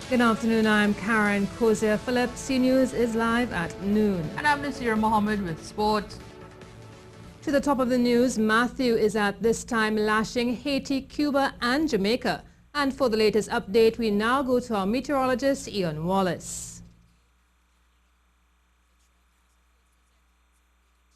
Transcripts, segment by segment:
Good afternoon, I'm Karen Kozia Philip. C News is live at noon. And I'm Nasir Mohammed with sports. To the top of the news, Matthew is at this time lashing Haiti, Cuba and Jamaica. And for the latest update, we now go to our meteorologist, Ian Wallace.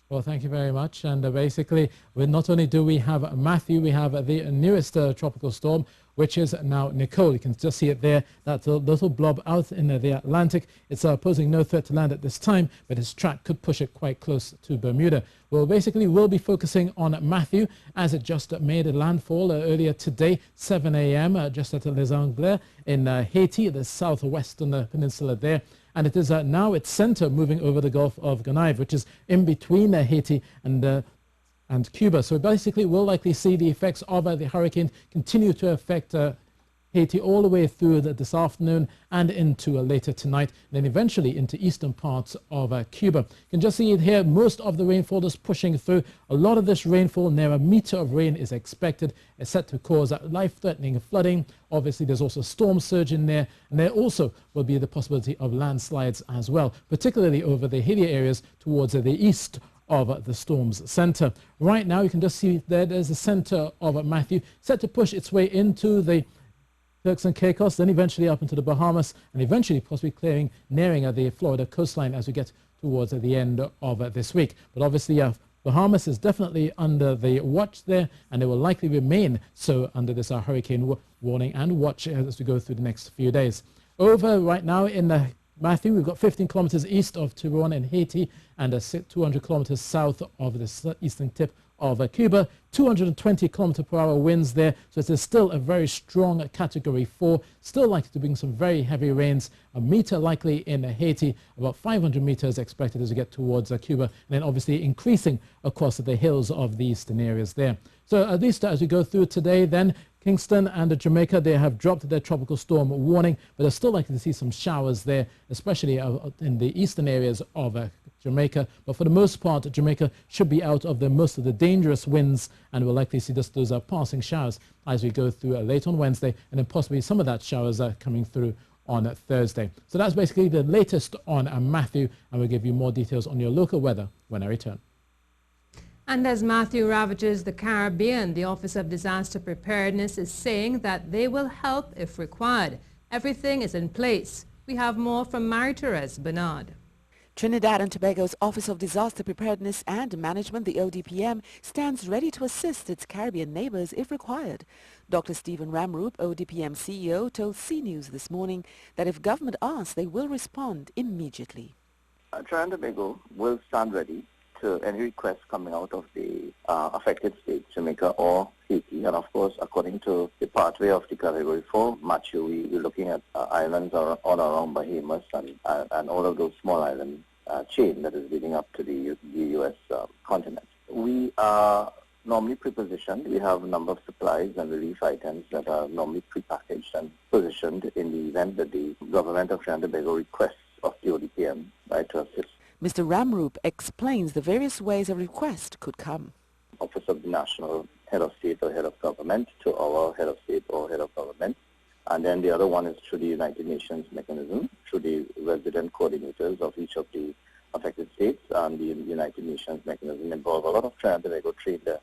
Well, thank you very much. And basically, not only do we have Matthew, we have the newest tropical storm, which is now Nicole. You can just see it there, that little blob out in the Atlantic. It's posing no threat to land at this time, but its track could push it quite close to Bermuda. Well, basically, we'll be focusing on Matthew as it just made a landfall earlier today, 7 a.m., just at Les Anglais in Haiti, the southwestern peninsula there. And it is now its center moving over the Gulf of Gonaives, which is in between Haiti and Cuba. So basically, we'll likely see the effects of the hurricane continue to affect Haiti all the way through this afternoon and into later tonight, and then eventually into eastern parts of Cuba. You can just see it here. Most of the rainfall is pushing through. A lot of this rainfall, near a meter of rain is expected. It's set to cause life-threatening flooding. Obviously, there's also a storm surge in there, and there also will be the possibility of landslides as well, particularly over the hilly areas towards the east of the storm's center. Right now, you can just see there's the center of Matthew, set to push its way into the Turks and Caicos, then eventually up into the Bahamas, and eventually possibly nearing the Florida coastline as we get towards the end of this week. But obviously, Bahamas is definitely under the watch there, and it will likely remain so under this hurricane warning and watch as we go through the next few days. Over right now in Matthew, we've got 15 kilometers east of Tiburon in Haiti and 200 kilometers south of the eastern tip of Cuba, 220 kilometer per hour winds there, so it is still a very strong category 4, still likely to bring some very heavy rains, a meter likely in Haiti, about 500 meters expected as we get towards Cuba, and then obviously increasing across the hills of the eastern areas there. So at least as we go through today, then Kingston and Jamaica, they have dropped their tropical storm warning, but they're still likely to see some showers there, especially in the eastern areas of Jamaica. But for the most part, Jamaica should be out of most of the dangerous winds, and we'll likely see just those passing showers as we go through late on Wednesday, and then possibly some of that showers coming through on Thursday. So that's basically the latest on Matthew, and we'll give you more details on your local weather when I return. And as Matthew ravages the Caribbean, the Office of Disaster Preparedness is saying that they will help if required. Everything is in place. We have more from Marie-Therese Bernard. Trinidad and Tobago's Office of Disaster Preparedness and Management, the ODPM, stands ready to assist its Caribbean neighbors if required. Dr. Stephen Ramroop, ODPM CEO, told C News this morning that if government asks, they will respond immediately. Trinidad and Tobago will stand ready to any requests coming out of the affected states, Jamaica or Haiti. And of course, according to the pathway of the Category 4, Matthew, we're looking at islands all around Bahamas and all of those small island chain that is leading up to the U.S. continent. We are normally pre-positioned. We have a number of supplies and relief items that are normally pre-packaged and positioned in the event that the government of Trinidad and Tobago requests of the ODPM to assist. Mr. Ramroop explains the various ways a request could come. Office of the National Head of State or Head of Government to our Head of State or Head of Government. And then the other one is through the United Nations mechanism, through the resident coordinators of each of the affected states, and the United Nations mechanism involve a lot of Trinidad and Tobago trader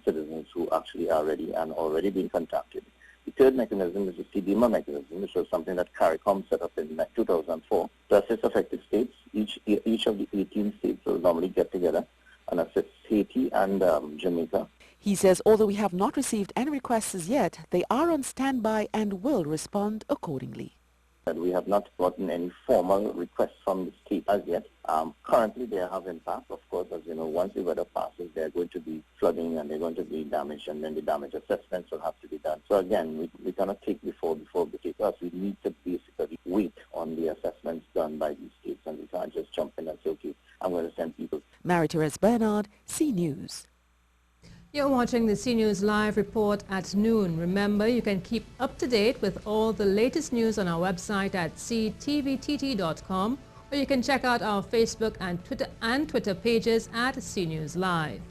citizens who actually are ready and already being contacted. The third mechanism is the CDMA mechanism, which was something that CARICOM set up in 2004 to assist affected states. Each of the 18 states will normally get together and assist Haiti and Jamaica. He says although we have not received any requests as yet, they are on standby and will respond accordingly. We have not gotten any formal requests from the state as yet. Currently, they have impact. Of course, as you know, once the weather passes, they're going to be flooding and they're going to be damaged, and then the damage assessments will have to be done. So again, we cannot take before we take us. We need to basically wait on the assessments done by these states, and we can't just jump in and say, okay, I'm going to send people. Marie-Therese Bernard, C News. You're watching the C News Live report at noon. Remember, you can keep up to date with all the latest news on our website at ctvtt.com, or you can check out our Facebook and Twitter pages at C News Live.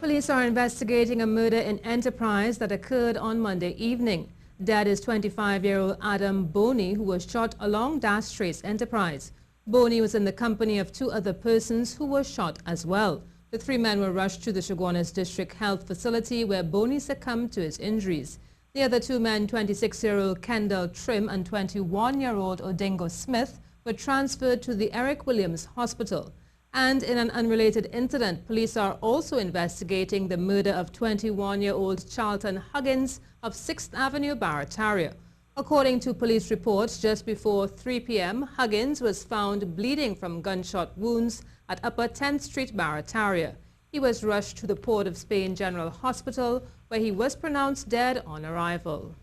Police are investigating a murder in Enterprise that occurred on Monday evening. Dead is 25-year-old Adam Boney, who was shot along Dash Trace Enterprise. Boney was in the company of two other persons who were shot as well. The three men were rushed to the Chaguanas District Health Facility where Boney succumbed to his injuries. The other two men, 26-year-old Kendall Trim and 21-year-old Odingo Smith, were transferred to the Eric Williams Hospital. And in an unrelated incident, police are also investigating the murder of 21-year-old Charlton Huggins of 6th Avenue, Barataria. According to police reports, just before 3 p.m., Huggins was found bleeding from gunshot wounds at Upper 10th Street, Barataria. He was rushed to the Port of Spain General Hospital, where he was pronounced dead on arrival.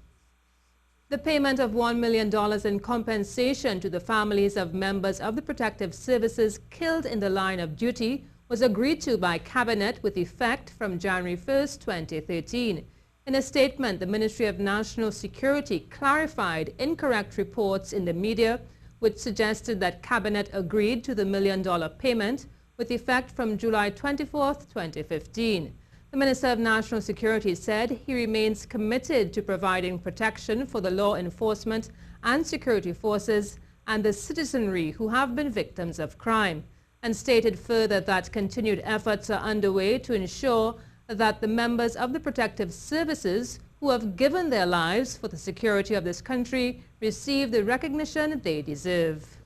The payment of $1 million in compensation to the families of members of the protective services killed in the line of duty was agreed to by Cabinet with effect from January 1, 2013. In a statement, the Ministry of National Security clarified incorrect reports in the media, which suggested that Cabinet agreed to the $1 million payment with effect from July 24, 2015. The Minister of National Security said he remains committed to providing protection for the law enforcement and security forces and the citizenry who have been victims of crime, and stated further that continued efforts are underway to ensure that the members of the protective services who have given their lives for the security of this country receive the recognition they deserve.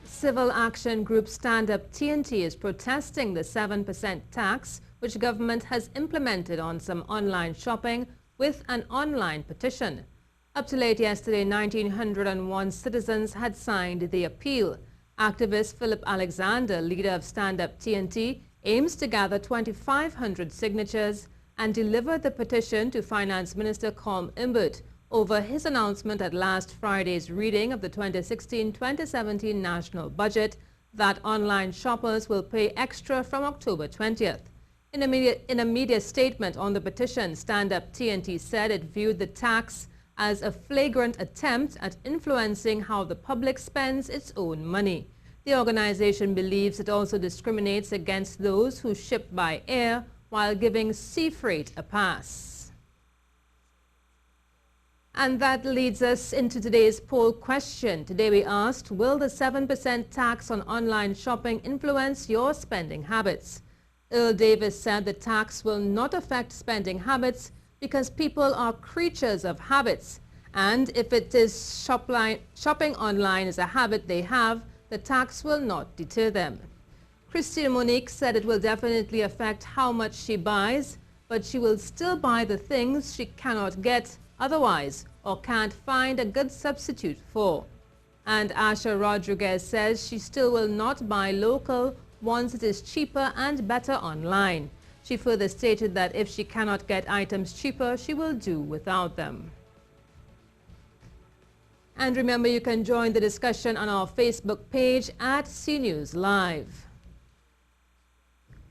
Civil action group Stand Up TNT is protesting the 7% tax which government has implemented on some online shopping with an online petition. Up to late yesterday, 1,901 citizens had signed the appeal. Activist Philip Alexander, leader of Stand Up TNT, aims to gather 2,500 signatures and deliver the petition to Finance Minister Colm Imbert over his announcement at last Friday's reading of the 2016-2017 national budget that online shoppers will pay extra from October 20th. In a media statement on the petition, Stand Up TNT said it viewed the tax as a flagrant attempt at influencing how the public spends its own money. The organization believes it also discriminates against those who ship by air while giving sea freight a pass. And that leads us into today's poll question. Today we asked, will the 7% tax on online shopping influence your spending habits? Earl Davis said the tax will not affect spending habits because people are creatures of habits. And if it is shopping online is a habit they have, the tax will not deter them. Christine Monique said it will definitely affect how much she buys, but she will still buy the things she cannot get otherwise or can't find a good substitute for. And Asha Rodriguez says she still will not buy local once it is cheaper and better online. She further stated that if she cannot get items cheaper, she will do without them. And remember, you can join the discussion on our Facebook page at CNews Live.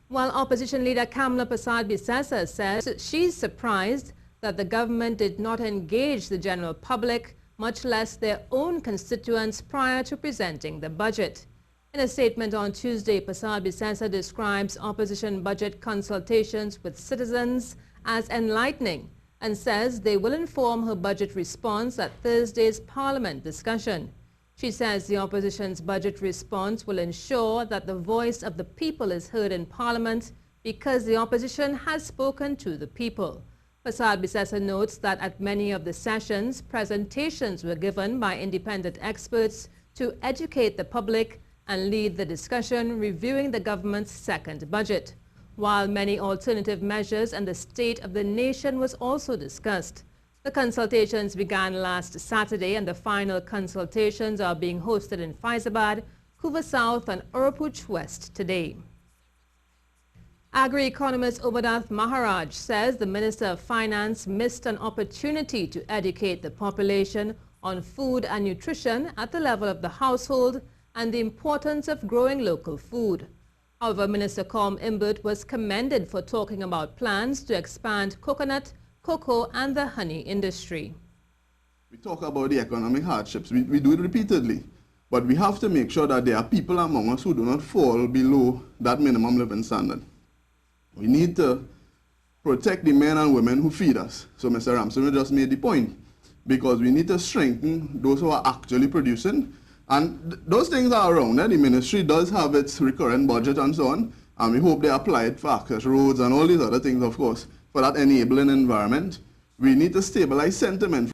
While Opposition Leader Kamla Persad-Bissessar says she's surprised that the government did not engage the general public, much less their own constituents, prior to presenting the budget. In a statement on Tuesday, Persad-Bissessar describes opposition budget consultations with citizens as enlightening and says they will inform her budget response at Thursday's Parliament discussion. She says the opposition's budget response will ensure that the voice of the people is heard in Parliament because the opposition has spoken to the people. Persad-Bissessar notes that at many of the sessions, presentations were given by independent experts to educate the public and lead the discussion reviewing the government's second budget, while many alternative measures and the state of the nation was also discussed. The consultations began last Saturday and the final consultations are being hosted in Faizabad, Cuba South and Urupuch West today. Agri-economist Obadath Maharaj says the Minister of Finance missed an opportunity to educate the population on food and nutrition at the level of the household and the importance of growing local food. However, Minister Colm Imbert was commended for talking about plans to expand coconut, cocoa and the honey industry. We talk about the economic hardships. We do it repeatedly. But we have to make sure that there are people among us who do not fall below that minimum living standard. We need to protect the men and women who feed us. So Mr. Ramson just made the point, because we need to strengthen those who are actually producing. And those things are around. The ministry does have its recurrent budget and so on, and we hope they apply it for access roads and all these other things, of course, for that enabling environment. We need to stabilize sentiment.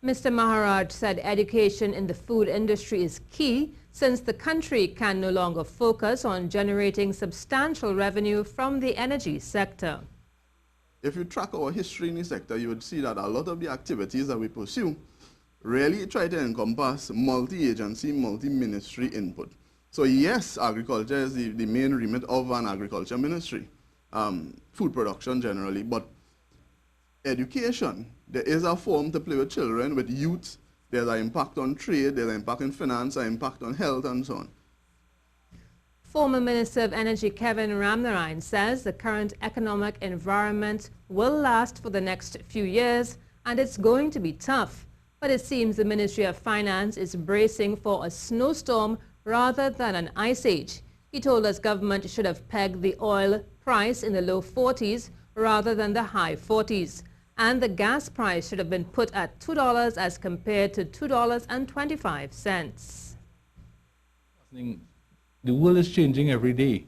Mr. Maharaj said education in the food industry is key, since the country can no longer focus on generating substantial revenue from the energy sector. If you track our history in the sector, you would see that a lot of the activities that we pursue really try to encompass multi-agency, multi-ministry input. So yes, agriculture is the main remit of an agriculture ministry, food production generally, but education, there is a form to play with children, with youth. There's an impact on trade, there's an impact in finance, an impact on health, and so on. Former Minister of Energy Kevin Ramnarine says the current economic environment will last for the next few years, and it's going to be tough. But it seems the Ministry of Finance is bracing for a snowstorm rather than an ice age. He told us government should have pegged the oil price in the low 40s rather than the high 40s. And the gas price should have been put at $2 as compared to $2.25. The world is changing every day.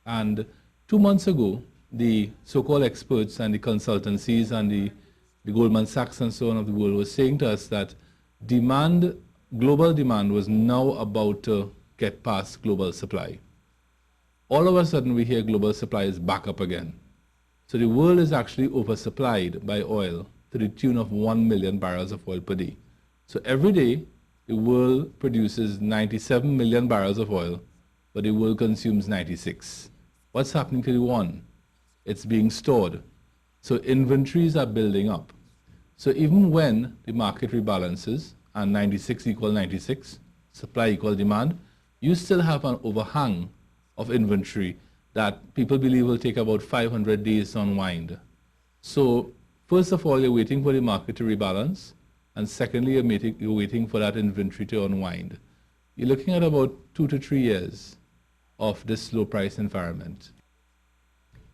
And 2 months ago, the so-called experts and the consultancies and the Goldman Sachs and so on of the world was saying to us that global demand was now about to get past global supply. All of a sudden, we hear global supply is back up again. So the world is actually oversupplied by oil to the tune of 1 million barrels of oil per day. So every day, the world produces 97 million barrels of oil, but the world consumes 96. What's happening to the one? It's being stored. So inventories are building up. So even when the market rebalances and 96 equal 96, supply equal demand, you still have an overhang of inventory that people believe will take about 500 days to unwind. So first of all, you're waiting for the market to rebalance, and secondly, you're waiting for that inventory to unwind. You're looking at about 2 to 3 years of this low price environment.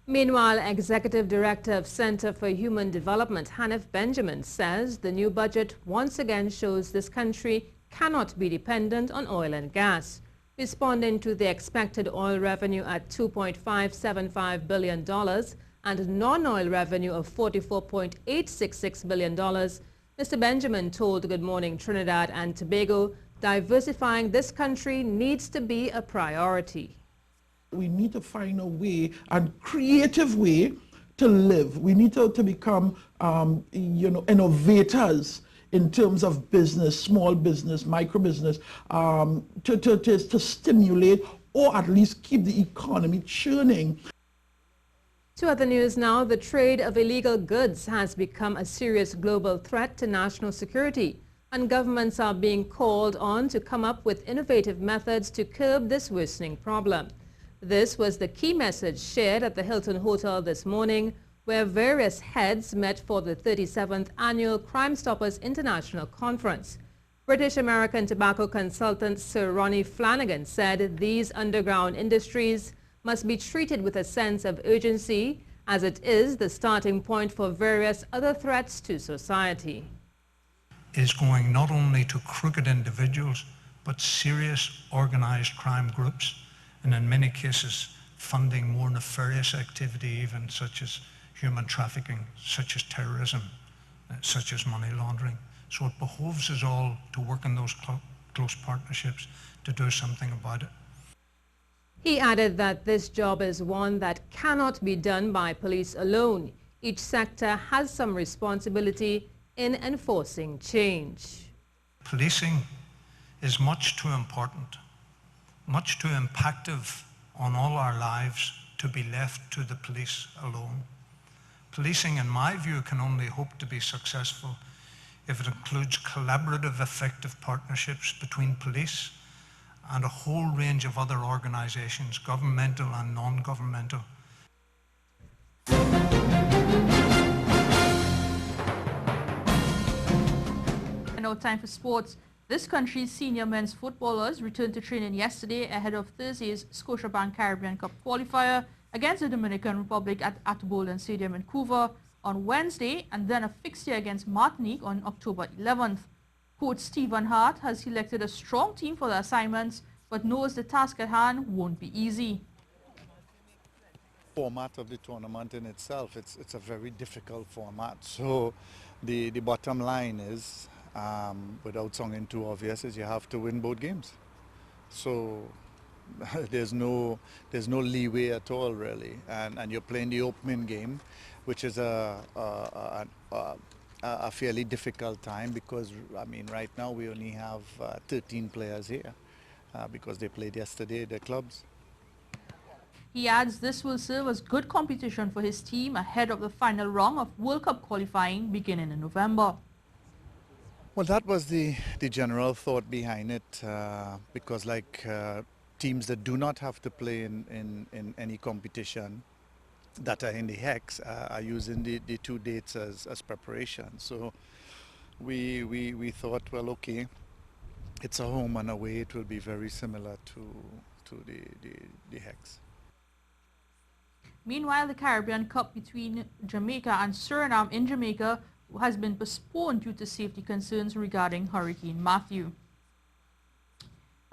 Meanwhile, Executive Director of Center for Human Development, Hanif Benjamin, says the new budget once again shows this country cannot be dependent on oil and gas. Responding to the expected oil revenue at $2.575 billion and non-oil revenue of $44.866 billion, Mr. Benjamin told Good Morning Trinidad and Tobago diversifying this country needs to be a priority. We need to find a way, a creative way to live. We need to become, innovators in terms of business, small business, micro business, to stimulate or at least keep the economy churning. To other news now, the trade of illegal goods has become a serious global threat to national security, and governments are being called on to come up with innovative methods to curb this worsening problem. This was the key message shared at the Hilton Hotel this morning, where various heads met for the 37th Annual Crime Stoppers International Conference. British-American tobacco consultant Sir Ronnie Flanagan said these underground industries must be treated with a sense of urgency, as it is the starting point for various other threats to society. Is going not only to crooked individuals, but serious organized crime groups, and in many cases funding more nefarious activity, even such as human trafficking, such as terrorism, such as money laundering. So it behoves us all to work in those close partnerships to do something about it. He added that this job is one that cannot be done by police alone. Each sector has some responsibility in enforcing change. Policing is much too important, much too impactful on all our lives to be left to the police alone. Policing, in my view, can only hope to be successful if it includes collaborative, effective partnerships between police and a whole range of other organizations, governmental and non-governmental. And now time for sports. This country's senior men's footballers returned to training yesterday ahead of Thursday's Scotiabank Caribbean Cup qualifier against the Dominican Republic at Atbolden Stadium in Cuba on Wednesday, and then a fixture against Martinique on October 11th. Coach Stephen Hart has selected a strong team for the assignments, but knows the task at hand won't be easy. Format of the tournament in itself, it's a very difficult format. So the bottom line is, without sounding too obvious, is you have to win both games. So there's no leeway at all, really. And you're playing the opening game, which is a fairly difficult time, because I mean right now we only have 13 players here because they played yesterday, their clubs. He adds this will serve as good competition for his team ahead of the final round of World Cup qualifying beginning in November. Well, that was the general thought behind it, because like teams that do not have to play in any competition that are in the hex are using the 2 dates as preparation. So we thought, well, okay, it's a home and away, it will be very similar to the hex. Meanwhile, the Caribbean Cup between Jamaica and Suriname in Jamaica has been postponed due to safety concerns regarding Hurricane Matthew.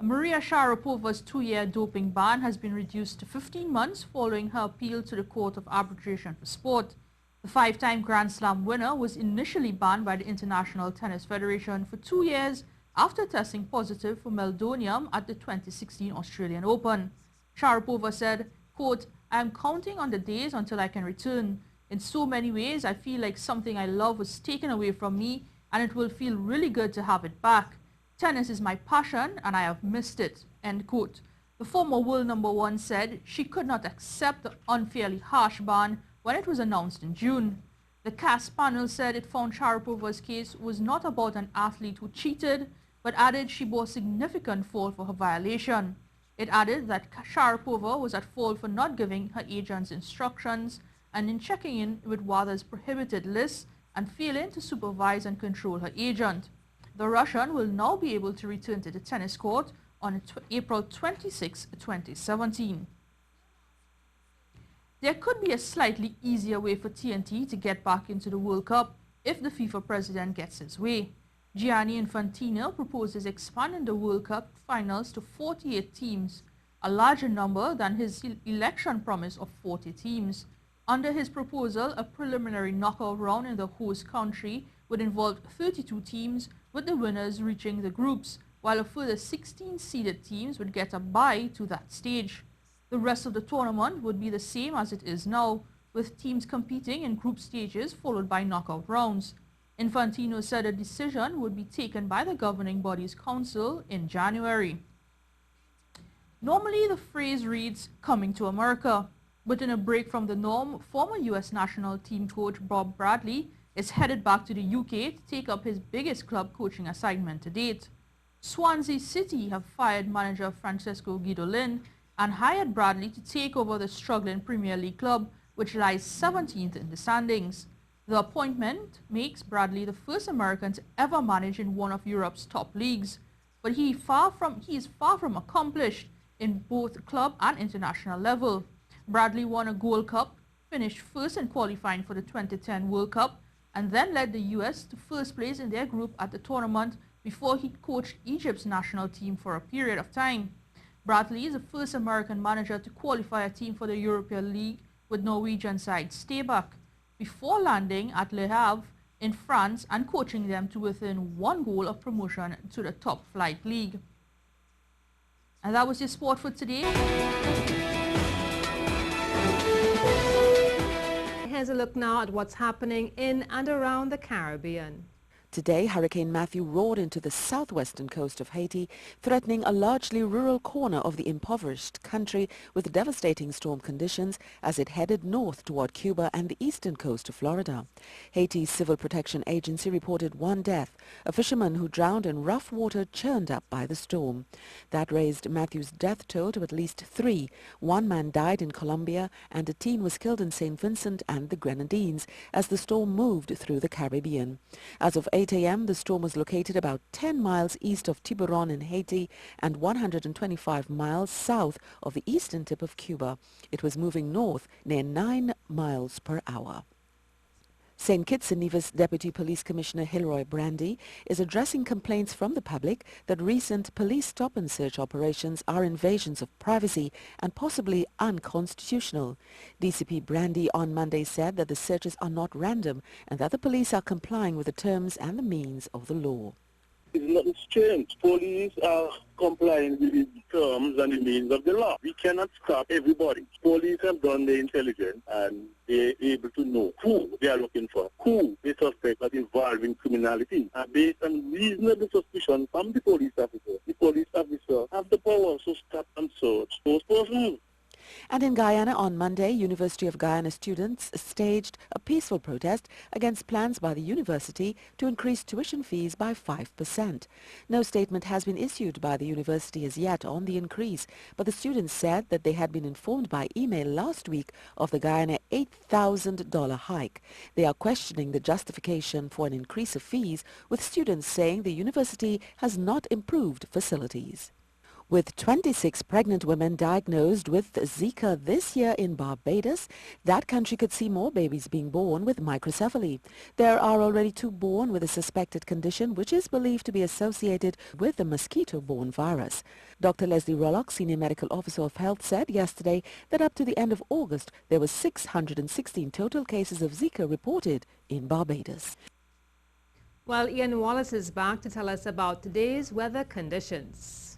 Maria Sharapova's 2-year doping ban has been reduced to 15 months following her appeal to the Court of Arbitration for Sport. The 5-time Grand Slam winner was initially banned by the International Tennis Federation for 2 years after testing positive for meldonium at the 2016 Australian Open. Sharapova said, quote, "I am counting on the days until I can return. In so many ways, I feel like something I love was taken away from me, and it will feel really good to have it back. Tennis is my passion, and I have missed it," end quote. The former world #1 said she could not accept the unfairly harsh ban when it was announced in June. The CAS panel said it found Sharapova's case was not about an athlete who cheated, but added she bore significant fault for her violation. It added that Sharapova was at fault for not giving her agents instructions and in checking in with WADA's prohibited list and failing to supervise and control her agent. The Russian will now be able to return to the tennis court on April 26, 2017. There could be a slightly easier way for TNT to get back into the World Cup if the FIFA president gets his way. Gianni Infantino proposes expanding the World Cup finals to 48 teams, a larger number than his election promise of 40 teams. Under his proposal, a preliminary knockout round in the host country would involve 32 teams, with the winners reaching the groups, while a further 16 seeded teams would get a bye to that stage. The rest of the tournament would be the same as it is now, with teams competing in group stages followed by knockout rounds. Infantino said a decision would be taken by the governing body's council in January. Normally, the phrase reads, "coming to America," but in a break from the norm, former U.S. national team coach Bob Bradley is headed back to the UK to take up his biggest club coaching assignment to date. Swansea City have fired manager Francesco Guidolin and hired Bradley to take over the struggling Premier League club, which lies 17th in the standings. The appointment makes Bradley the first American to ever manage in one of Europe's top leagues, but he is far from accomplished in both club and international level. Bradley won a Gold Cup, finished first in qualifying for the 2010 World Cup, and then led the US to first place in their group at the tournament before he coached Egypt's national team for a period of time. Bradley is the first American manager to qualify a team for the European League with Norwegian side Stabæk, before landing at Le Havre in France and coaching them to within 1 goal of promotion to the top flight league. And that was your sport for today. Here's a look now at what's happening in and around the Caribbean. Today, Hurricane Matthew roared into the southwestern coast of Haiti, threatening a largely rural corner of the impoverished country with devastating storm conditions as it headed north toward Cuba and the eastern coast of Florida. Haiti's Civil Protection Agency reported 1 death, a fisherman who drowned in rough water churned up by the storm. That raised Matthew's death toll to at least 3. 1 man died in Colombia and a teen was killed in St. Vincent and the Grenadines as the storm moved through the Caribbean. As of 8 a.m., the storm was located about 10 miles east of Tiburon in Haiti and 125 miles south of the eastern tip of Cuba. It was moving north near 9 miles per hour. St. Kitts and Nevis Deputy Police Commissioner Hilroy Brandy is addressing complaints from the public that recent police stop-and-search operations are invasions of privacy and possibly unconstitutional. DCP Brandy on Monday said that the searches are not random and that the police are complying with the terms and the means of the law. It's nothing strange. Police are complying with the terms and the means of the law. We cannot stop everybody. Police have done their intelligence and they're able to know who they are looking for, who they suspect are involved in criminality. And based on reasonable suspicion from the police officer have the power to stop and search those persons. And in Guyana on Monday, University of Guyana students staged a peaceful protest against plans by the university to increase tuition fees by 5%. No statement has been issued by the university as yet on the increase, but the students said that they had been informed by email last week of the Guyana $8,000 hike. They are questioning the justification for an increase of fees, with students saying the university has not improved facilities. With 26 pregnant women diagnosed with Zika this year in Barbados, that country could see more babies being born with microcephaly. There are already 2 born with a suspected condition which is believed to be associated with the mosquito-borne virus. Dr. Leslie Rollock, Senior Medical Officer of Health, said yesterday that up to the end of August, there were 616 total cases of Zika reported in Barbados. Well, Ian Wallace is back to tell us about today's weather conditions.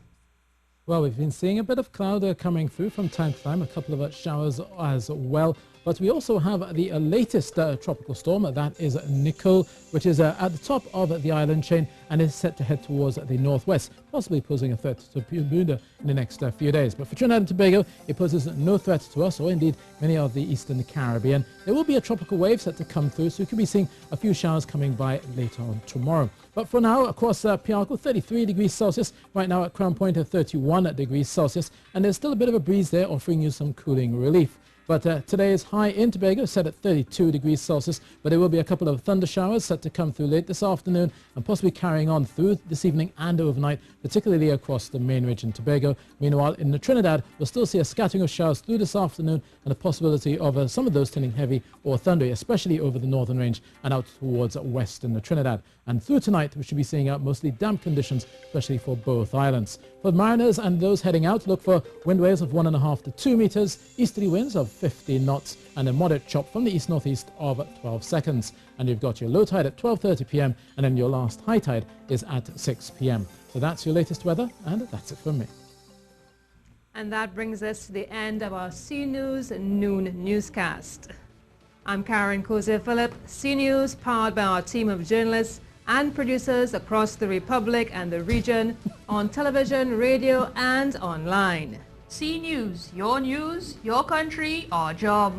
Well, we've been seeing a bit of cloud coming through from time to time, a couple of showers as well. But we also have the latest tropical storm, that is Nicole, which is at the top of the island chain and is set to head towards the northwest, possibly posing a threat to Bermuda in the next few days. But for Trinidad and Tobago, it poses no threat to us or indeed many of the eastern Caribbean. There will be a tropical wave set to come through, so you could be seeing a few showers coming by later on tomorrow. But for now, across Piarco, 33 degrees Celsius. Right now at Crown Point, 31 degrees Celsius. And there's still a bit of a breeze there, offering you some cooling relief. But today's high in Tobago set at 32 degrees Celsius, but there will be a couple of thunder showers set to come through late this afternoon and possibly carrying on through this evening and overnight, particularly across the main ridge in Tobago. Meanwhile, in the Trinidad, we'll still see a scattering of showers through this afternoon and a possibility of some of those turning heavy or thundery, especially over the northern range and out towards western Trinidad. And through tonight, we should be seeing mostly damp conditions, especially for both islands. For mariners and those heading out, look for wind waves of 1.5 to 2 meters, easterly winds of 50 knots, and a moderate chop from the east-northeast of 12 seconds. And you've got your low tide at 12:30 p.m. and then your last high tide is at 6 p.m. So that's your latest weather, and that's it from me. And that brings us to the end of our C News Noon newscast. I'm Karen Kose-Phillip, C News, powered by our team of journalists and producers across the Republic and the region, on television, radio, and online. C News, your country, our job.